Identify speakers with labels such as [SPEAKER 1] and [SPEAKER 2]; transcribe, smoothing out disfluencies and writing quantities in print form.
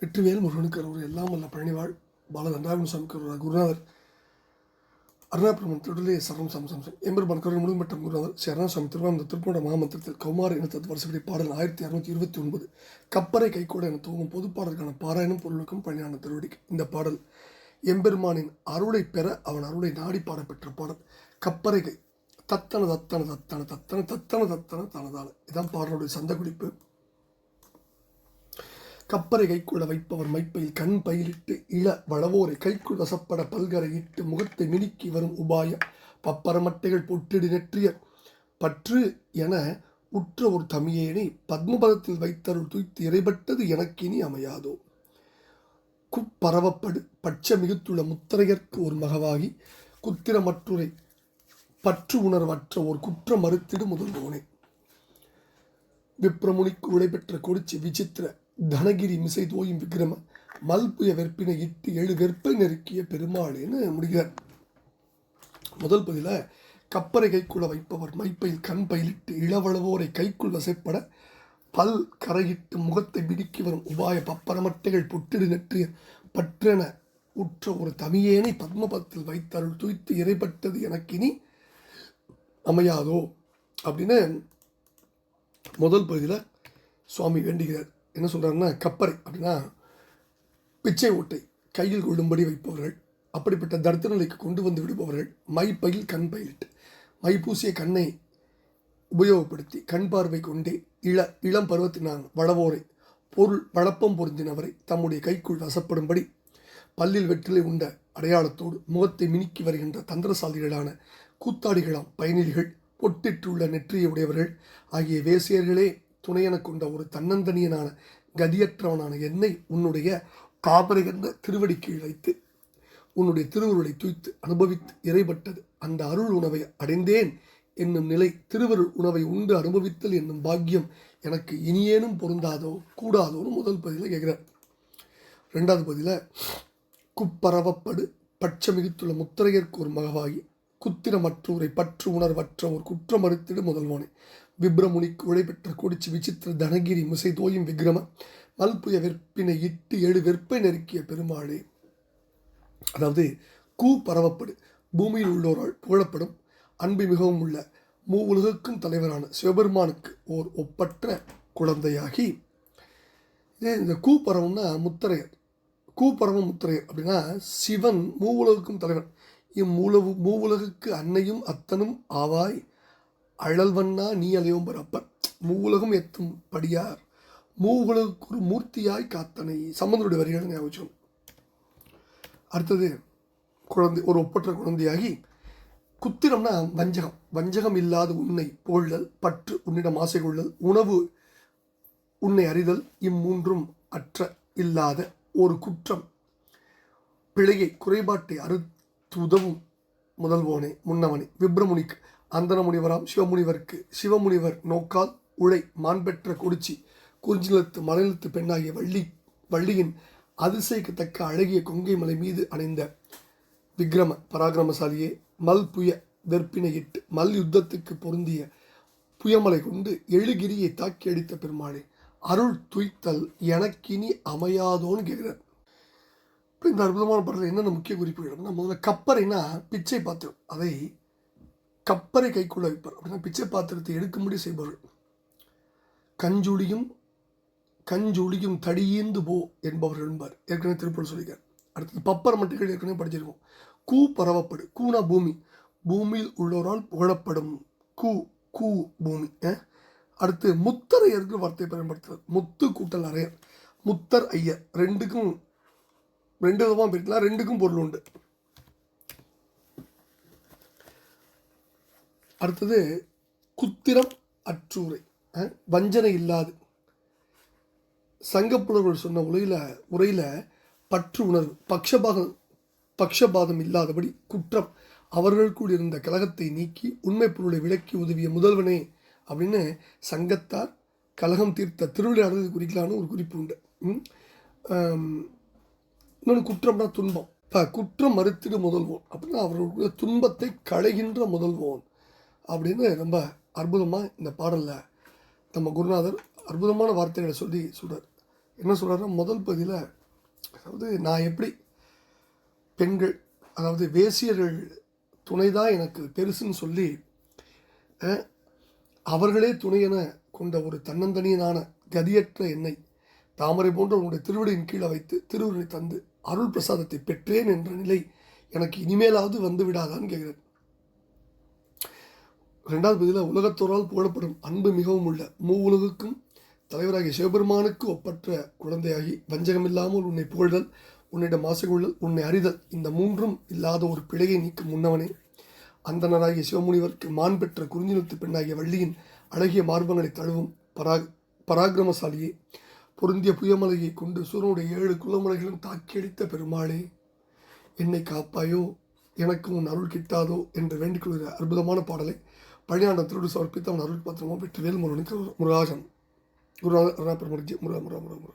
[SPEAKER 1] வெற்றிவேல் முருகனுக்கு அருள் எல்லாம் வல்ல பழனிவாழ் பாலதண்டாவின் சுவாமிக்கு குருநாதர் அருணாபிரமன் தொடரிலே சரணம் சம்சம்சம் எம்பெருமான் கருணை முழுமட்டம் குருநாதர் ஸ்ரீ அருணாசுவாமி திருவாரூர் திருப்பூட மாமந்திரத்தில் கௌமார இனத்தது வருஷப்படி பாடல் 1629 கப்பரை கைகூட என தூங்கும் பொதுப்பாடலுக்கான பாராயணம் பொருளுக்கும் பழனியான திருவடிக்கு. இந்த பாடல் எம்பெருமானின் அருளை பெற அவன் அருளை நாடி பாடப்பெற்ற பாடல். கப்பரை கை தத்தன தத்தன தத்தன தத்தன தத்தன தத்தன தனதான இதான் பாடலுடைய சந்த குறிப்பு. கப்பரை கைக்குள்ள வைப்பவர் மைப்பையில் கண் பயிலிட்டு இள வளவோரை கைக்குள் வசப்பட பல்கரை இட்டு முகத்தை மினுக்கி வரும் உபாய பப்பரமட்டைகள் பொட்டிடு நெற்றிய பற்று என உற்ற ஒரு தமியேனை பத்மபதத்தில் வைத்தருள் துய்த்து இறைபட்டது எனக்கினி அமையாதோ. குப்பரவப்படு பட்ச மிகுத்துள்ள முத்திரையர்க்கு ஒரு மகவாகி குத்திரமற்றுரை பற்று உணர்வற்ற ஒரு குற்ற மறுத்திடு முதல்வோனே. விப்ரமுனிக்கு உழைபெற்ற கொடிச்சி விசித்திர தனகிரி மிசை தோயும் விக்ரம மல்புய வெற்பினை இட்டு 7 வெற்பை நெருக்கிய பெருமாளேன்னு முடிகிறார். முதல் பதில கப்பரை கைக்குள்ள வைப்பவர் மைப்பையில் கண் பயிலிட்டு இளவளவோரை கைக்குள் வசைப்பட பல் கரையிட்டு முகத்தை பிடிக்கி வரும் உபாய பப்பரமட்டைகள் பொட்டிடு நெற்றிய பற்றென உற்ற ஒரு தமியேனை பத்மபத்தில் வைத்தருள் துய்த்து இறைப்பட்டது எனக்கினி அமையாதோ அப்படின்னு முதல் பகுதியில் சுவாமி வேண்டுகிறார். என்ன சொல்கிறாருன்னா, கப்பரை அப்படின்னா பிச்சை ஓட்டை கையில் கொள்ளும்படி வைப்பவர்கள், அப்படிப்பட்ட தர்த்த நிலைக்கு கொண்டு வந்து விடுபவர்கள். மைப்பையில் கண் பயிலிட்டு மை பூசிய கண்ணை உபயோகப்படுத்தி கண் பார்வை கொண்டே இளம் பருவத்தினான் வளவோரை பொருள் வளப்பம் பொருந்தினவரை தம்முடைய கைக்குள் வசப்படும்படி பல்லில் வெற்றிலை உண்ட அடையாளத்தோடு முகத்தை மினுக்கி வருகின்ற தந்திரசாலிகளான கூத்தாடிகளாம் பயணிகள் பொட்டிட்டுள்ள நெற்றியை உடையவர்கள் ஆகிய வேசியர்களே துணையென கொண்ட ஒரு தன்னந்தனியனான கதியற்றவனான என்னை உன்னுடைய தாமரை என்ற திருவடி கீழ் வைத்து உன்னுடைய திருவருளை துய்த்து அனுபவித்து இறைப்பட்டது அந்த அருள் உணவை அடைந்தேன் என்னும் நிலை. திருவருள் உணவை உண்டு அனுபவித்தல் என்னும் பாக்கியம் எனக்கு இனியேனும் பொருந்தாதோ கூடாதோன்னு முதல் பதில கேட்கிறார். ரெண்டாவது பதில குப்பரவப்படு பட்ச மிகுத்துள்ள முத்திரையர்க்கு ஒரு மகவாகி குத்திரமற்றூரை பற்று உணர்வற்ற ஒரு குற்றம் மறுத்திடு முதல்வோனே. விப்ரமுனிக்கு உழைபெற்ற கொடிச்சு விசித்திர தனகிரி மிசை தோயும் விக்ரம மல்புய வெற்பினை இட்டு 7 வெற்பை நெருக்கிய பெருமாளே. அதாவது பரவப்படு பூமியில் உள்ளோரால் புகழப்படும் அன்பு மிகவும் உள்ள மூவுலகுக்கும் தலைவரான சிவபெருமானுக்கு ஓர் ஒப்பற்ற குழந்தையாகி, இந்த பரவம்னா முத்திரையர். பரவம் முத்திரையர் அப்படின்னா சிவன் மூவுலகுக்கும் தலைவன். மூவுலகுக்கு அன்னையும் அத்தனும் ஆவாய் அழல்வண்ணா நீ அலையோம் பரப்பன் மூவுலகம் எத்தும் படியார் மூவுலகுக்கு ஒரு மூர்த்தியாய் காத்தனை. சம்பந்தனுடைய வரிகளை ஞாபகம். அடுத்தது குழந்தை, ஒரு ஒப்பற்ற குழந்தையாகி. குத்திரம்னா வஞ்சகம். வஞ்சகம் இல்லாத உன்னை புகழ்தல், பற்று உன்னிடம் ஆசை கொள்ளல், உணவு உன்னை அறிதல், இம்மூன்றும் அற்ற இல்லாத ஒரு குற்றம் பிழையை குறைபாட்டை உதவும் முதல்வோனே முன்னவனே. விப்ரமுனிக்கு அந்தன முனிவராம் சிவமுனிவருக்கு சிவமுனிவர் நோக்கால் உழை மாண்பெற்ற கொடிச்சி குறிஞ்சிலத்து மலைநிலத்து பெண்ணாகிய வள்ளியின் அதிசயிக்கத்தக்க அழகிய கொங்கை மலை மீது அணைந்த விக்ரம பராக்கிரமசாலியே. புய வெற்பினை இட்டு மல் யுத்தத்துக்கு பொருந்திய புயமலை கொண்டு எழுகிரியை தாக்கி அடித்த பெருமாளே. அருள் துய்த்தல் எனக்கினி அமையாதோன்னு கேட்கிறார். இப்போ இந்த அற்புதமான பாடலில் என்னென்ன முக்கிய குறிப்புகள் அப்படின்னா, முதல்ல கப்பரைனா பிச்சை பாத்திரம். அதை கப்பரை கைக்குள்ள வைப்பார் அப்படின்னா பிச்சை பாத்திரத்தை எடுக்கும்படி செய்பவர்கள். கஞ்சுளியும் தடியீந்து போ என்பவர்கள் என்பார். ஏற்கனவே திருப்பூர் சொல்லிக்கார். அடுத்தது பப்பர் மட்டைகள் ஏற்கனவே படிச்சிருக்கோம். பரவப்படு கூனா பூமி, பூமியில் உள்ளோரால் புகழப்படும் கூ பூமி. அடுத்து முத்தரையருக்கு வார்த்தை பயன்படுத்துறார். முத்து கூட்டல் அரையர், முத்தர் ஐயர். ரெண்டு விதமாக பிரிக்கலாம், ரெண்டுக்கும் பொருள் உண்டு. அடுத்தது குத்திரம் அற்றூரை, வஞ்சனை இல்லாது. சங்கப்புலர்கள் சொன்ன உரையில் பற்று உணர்வு, பக்ஷபாதம் இல்லாதபடி குற்றம் அவர்களுக்குள் இருந்த கலகத்தை நீக்கி உண்மை பொருளை விளக்கி உதவிய முதல்வனே அப்படின்னு சங்கத்தார் கலகம் தீர்த்த திருவிளையாடலை குறிக்கலான்னு ஒரு குறிப்பு உண்டு. இன்னொன்று குற்றம்னா துன்பம். இப்போ குற்றம் மறுத்திடு முதல்வோன் அப்படின்னா அவர்களுடைய துன்பத்தை களைகின்ற முதல்வோன் அப்படின்னு ரொம்ப அற்புதமாக இந்த பாடலில் நம்ம குருநாதர் அற்புதமான வார்த்தைகளை சொல்கிறார். என்ன சொல்கிறாருன்னா முதல் பகுதியில், அதாவது நான் எப்படி பெண்கள், அதாவது வேசியர்கள் துணை தான் எனக்கு பெருசுன்னு சொல்லி அவர்களே துணையென கொண்ட ஒரு தன்னந்தனியனான கதியற்ற என்னை தாமரை போன்ற உன்னுடைய திருவடியின் கீழே வைத்து திருவுருளை தந்து அருள் பிரசாதத்தை பெற்றேன் என்ற நிலை எனக்கு இனிமேலாவது வந்து விடாதான்னு கேட்குறார். ரெண்டாவது பதில், உலகத்தோரால் புகழப்படும் அன்பு மிகவும் உள்ள உலகுக்கும் தலைவராகிய சிவபெருமானுக்கு ஒப்பற்ற குழந்தையாகி வஞ்சகமில்லாமல் உன்னை புகழ்தல், உன்னிடம் ஆசை கொள்ளல், உன்னை அறிதல், இந்த மூன்றும் இல்லாத ஒரு பிழையை நீக்கும் முன்னவனே, அந்தனராகிய சிவமுனிவருக்கு மான் பெற்ற குறிஞ்சினத்து பெண்ணாகிய வள்ளியின் அழகிய மார்பங்களை தழுவும் பராக்கிரமசாலியே, பொருந்திய புயமலையை கொண்டு சூரனுடைய 7 குலமலைகளும் தாக்கியடித்த பெருமாளே, என்னை காப்பாயோ, எனக்கு உன் அருள் கிட்டாதோ என்று வேண்டிக் கொள்கிற அற்புதமான பாடலை பழனியாண்டம் திருடு சமர்ப்பித்து அவன் அருள் பாத்திரமும் வெற்றிவேல் முருகனுக்கு முருகாசன் முருகா முருகா முருகா முருகா